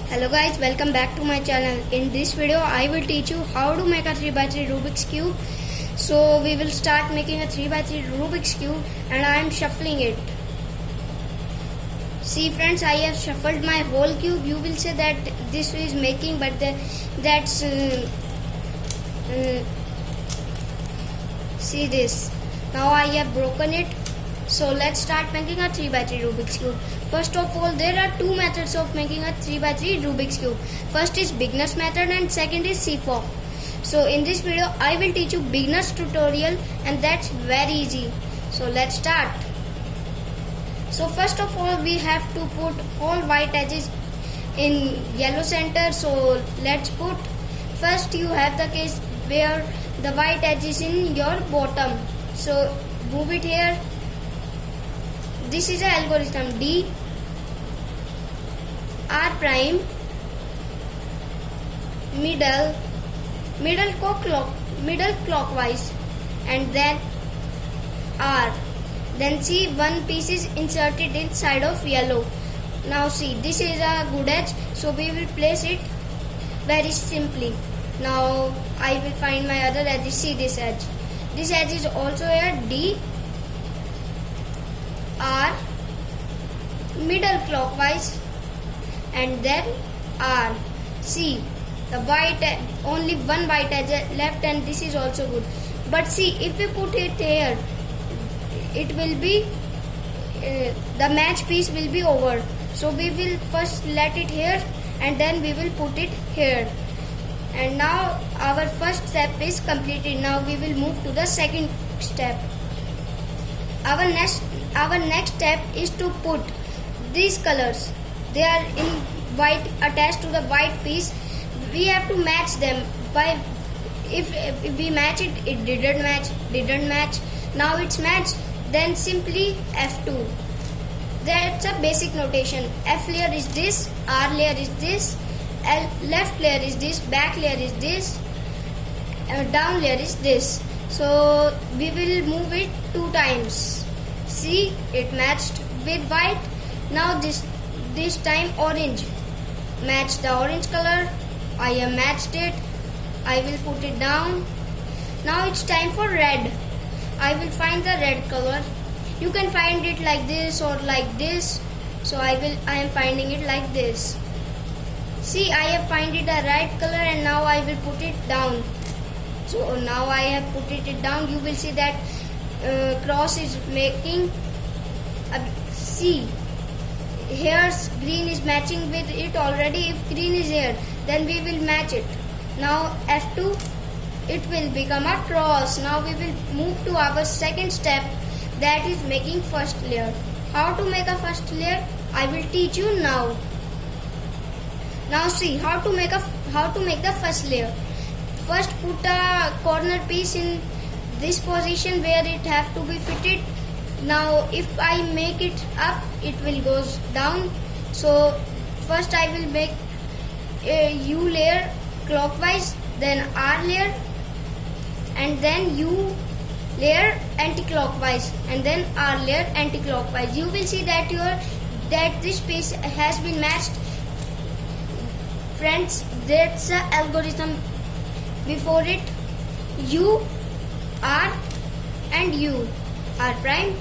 Hello guys, welcome back to my channel. In this video I will teach you how to make a 3x3 Rubik's Cube. So we will start making a 3x3 Rubik's Cube and I am shuffling it. See friends, I have shuffled my whole cube. You will say that this is making, but that's see this. Now I have broken it. So let's start making a 3x3 Rubik's Cube. First of all, there are two methods of making a 3x3 Rubik's Cube. First is beginner's method and second is CFOG. So in this video, I will teach you beginner's tutorial and that's very easy. So let's start. So first of all, we have to put all white edges in yellow center. So let's put, first you have the case where the white edge is in your bottom. So move it here. This is an algorithm D, R prime, middle clockwise, and then R. Then see, one piece is inserted inside of yellow. Now see, this is a good edge, so we will place it very simply. Now I will find my other edge. See this edge. This edge is also a D, R, middle clockwise, and then R. See, the white, only one white edge left, and this is also good. But see, if we put it here, it will be the match piece will be over. So we will first let it here and then we will put it here. And now our first step is completed. Now we will move to the second step. Our next step is to put these colors. They are in white, attached to the white piece. We have to match them. By if we match it, it didn't match. Now it's matched. Then simply F2. That's a basic notation. F layer is this, R layer is this, left layer is this, back layer is this, down layer is this. So we will move it 2 times. See, it matched with white. Now this time orange. Match the orange color. I have matched it. I will put it down. Now it's time for red. I will find the red color. You can find it like this or like this. So I am finding it like this. See, I have find it a red color and now I will put it down. So now I have put it down. You will see that cross is making. See, here's green is matching with it already. If green is here, then we will match it. Now F2, it will become a cross. Now we will move to our second step, that is making first layer. How to make a first layer, I will teach you now. Now see how to make the first layer. First put a corner piece in this position where it have to be fitted. Now if I make it up, it will goes down. So first I will make a U layer clockwise, then R layer, and then U layer anti-clockwise, and then R layer anti-clockwise. You will see that this piece has been matched. Friends, that's the algorithm before it. U, R, and U, R prime.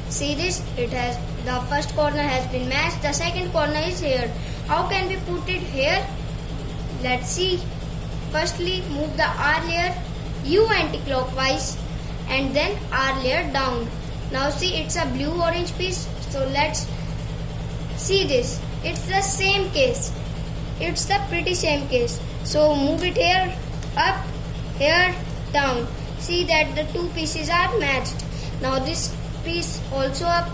See this, it has, the first corner has been matched, the second corner is here. How can we put it here? Let's see. Firstly, move the R layer, U anti-clockwise, and then R layer down. Now see, it's a blue-orange piece. So let's see this. It's the same case. It's the pretty same case. So move it here, up, here, down. See that the two pieces are matched. Now this piece also up.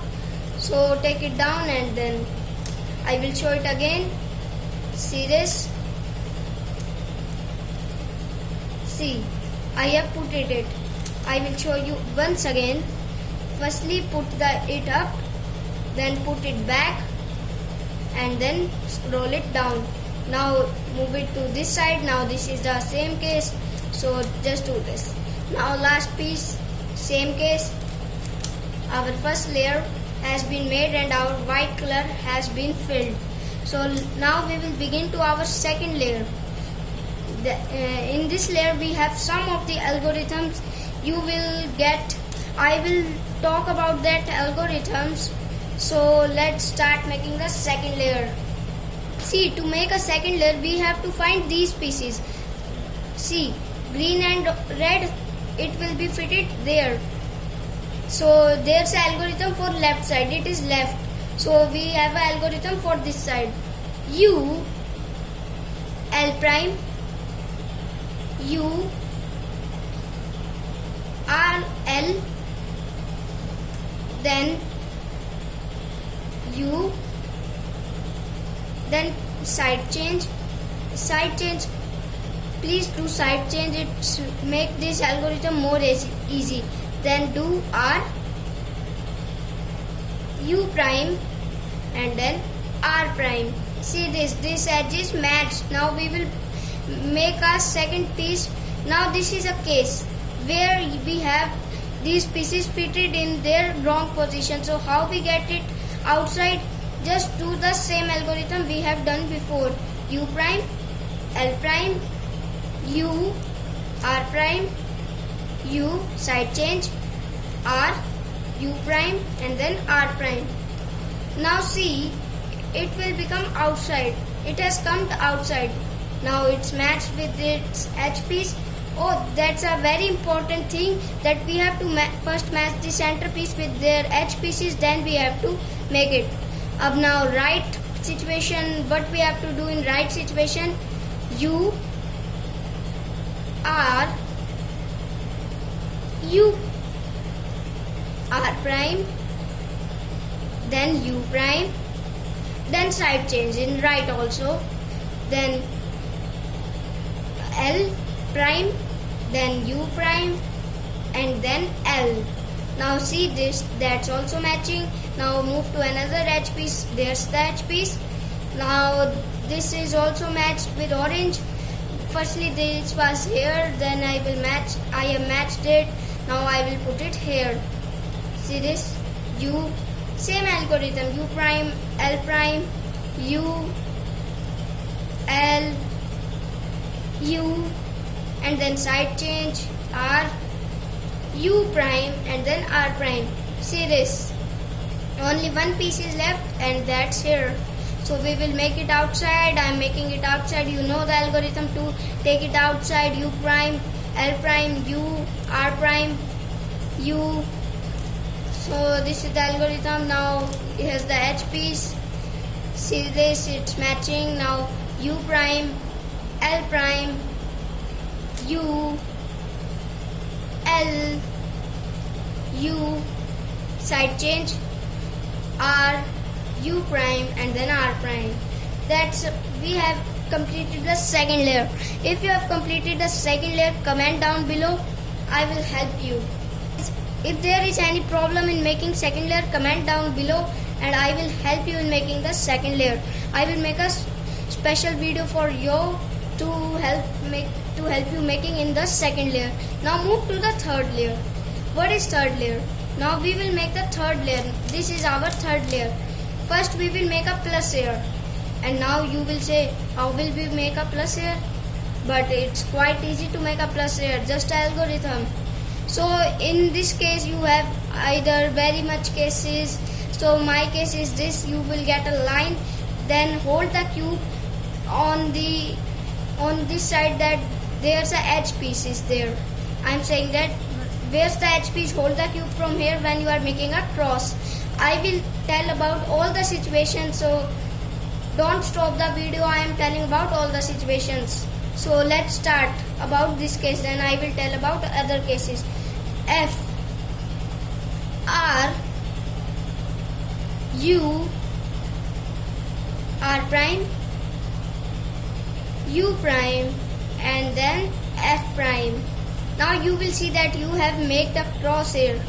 So take it down and then I will show it again. See this. See, I have put it. I will show you once again. Firstly put it up, then put it back, and then scroll it down. Now move it to this side. Now this is the same case, so just do this. Now last piece, same case. Our first layer has been made and our white color has been filled. So now we will begin to our second layer. In this layer we have some of the algorithms you will get. I will talk about that algorithms. So let's start making the second layer. See, to make a second layer we have to find these pieces. See, green and red, it will be fitted there. So there's an algorithm for left side, it is left. So we have an algorithm for this side. U, L prime, U, R, L, then U, then side change, please do side change, it make this algorithm more easy. Then do R, U prime, and then R prime. See this edge is matched. Now we will make our second piece. Now this is a case where we have these pieces fitted in their wrong position. So how we get it outside? Just do the same algorithm we have done before. U prime, L prime, U, R prime, U, side change, R, U prime, and then R prime. Now see, it will become outside. It has come outside. Now it's matched with its edge piece. Oh, that's a very important thing, that we have to first match the center piece with their edge pieces, then we have to make it. Now right situation, what we have to do in right situation? U, R, U, R prime, then U prime, then side change in right also, then L prime, then U prime, and then L. Now see this, that's also matching. Now move to another edge piece, there's the edge piece. Now this is also matched with orange. Firstly this was here, then I have matched it. Now I will put it here. See this, U, same algorithm, U prime, L prime, U, L, U, and then side change, R, U prime, and then R prime. See this, only one piece is left, and that's here. So we will make it outside. I'm making it outside. You know the algorithm to take it outside. U prime, L prime, U, R prime, U. So this is the algorithm. Now here's the edge piece. See this, it's matching. Now U prime, L prime, U, L, U, side change, R, U prime, and then R prime. That's we have completed the second layer. If you have completed the second layer, comment down below. I will help you. If there is any problem in making second layer, comment down below and I will help you in making the second layer. I will make a special video for you to help you making in the second layer. Now move to the third layer. What is third layer? Now we will make the third layer. This is our third layer. First we will make a plus here. And now you will say, how will we make a plus here? But it's quite easy to make a plus here, just algorithm. So in this case you have either very much cases. So my case is this, you will get a line, then hold the cube on this side that there's a edge piece is there. I'm saying that where's the edge piece, hold the cube from here when you are making a cross. I will tell about all the situations, so don't stop the video. I am telling about all the situations. So let's start about this case, then I will tell about other cases. F, R, U, R prime, U prime, and then F prime. Now you will see that you have made the cross here.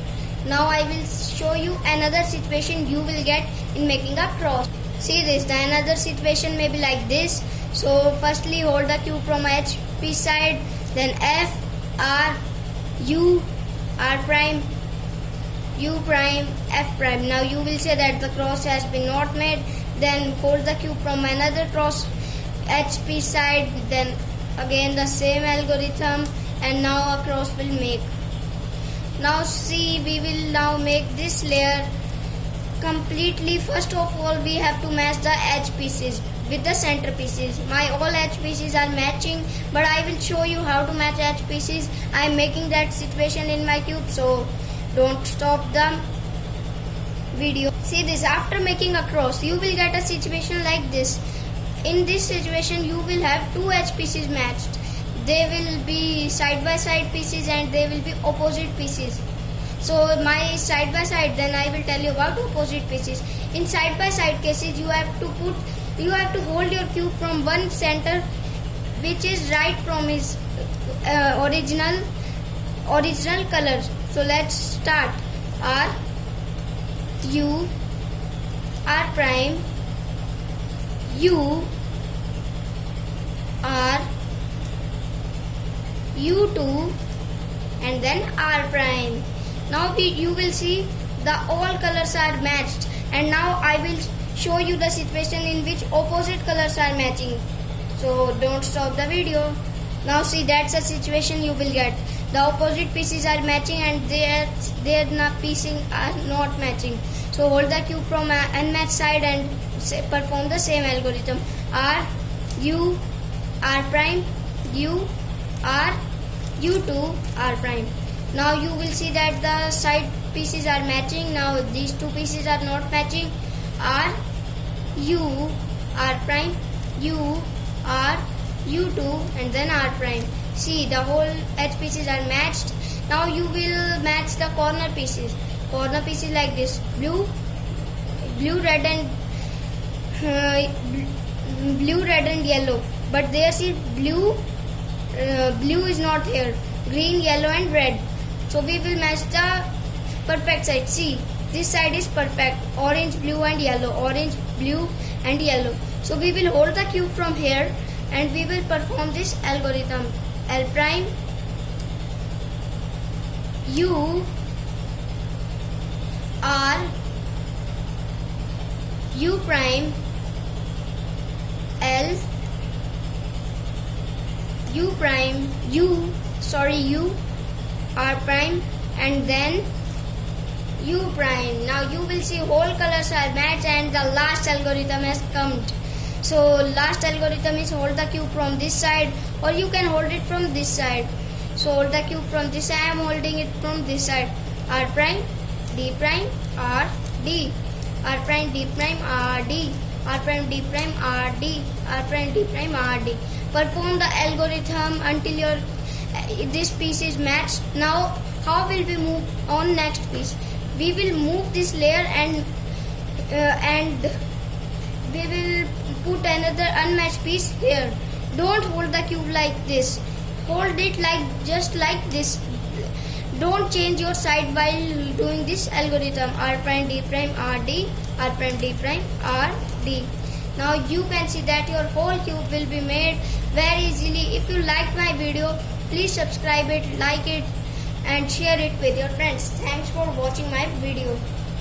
Now I will show you another situation you will get in making a cross. See this, the another situation may be like this. So firstly hold the cube from edge piece side, then F, R, U, R prime, U prime, F prime. Now you will say that the cross has been not made. then hold the cube from another cross HP side, then again the same algorithm, and now a cross will make. Now see, we will now make this layer completely. First of all, we have to match the edge pieces with the center pieces. My all edge pieces are matching, but I will show you how to match edge pieces. I am making that situation in my cube, so don't stop the video. See this, after making a cross, you will get a situation like this. In this situation, you will have two edge pieces matched. They will be side by side pieces and they will be opposite pieces. So my side by side, then I will tell you about opposite pieces. In side by side cases, you have to hold your cube from one center, which is right from his original color. So let's start. R U R prime U R U2 and then R prime. Now you will see the all colors are matched, and now I will show you the situation in which opposite colors are matching. So don't stop the video. Now see, that's a situation you will get. The opposite pieces are matching and their pieces are not matching. So hold the cube from an unmatched side and perform the same algorithm. R U R prime U R U2 R prime. Now you will see that the side pieces are matching. Now these two pieces are not matching. R U R prime U R U2 and then R prime. See, the whole edge pieces are matched. Now you will match the corner pieces. Corner pieces like this: blue, red and yellow. But there, see, blue is not here. Green, yellow and red. So we will match the perfect side. See, this side is perfect. Orange, blue and yellow. Orange, blue and yellow. So we will hold the cube from here and we will perform this algorithm. L prime U R U prime L U prime U R prime and then U prime. Now you will see whole colors are matched and the last algorithm has come. So last algorithm is hold the cube from this side, or you can hold it from this side. So hold the cube from this side. I am holding it from this side. R prime D prime R D R prime D prime R D R prime D prime R D R prime D prime R D. Perform the algorithm until your this piece is matched. Now how will we move on next piece? We will move this layer and we will put another unmatched piece here. Don't hold the cube like this. Hold it just like this. Don't change your side while doing this algorithm. R prime D prime R D R prime D prime R D. Now you can see that your whole cube will be made very easily. If you like my video, please subscribe it, like it and share it with your friends. Thanks for watching my video.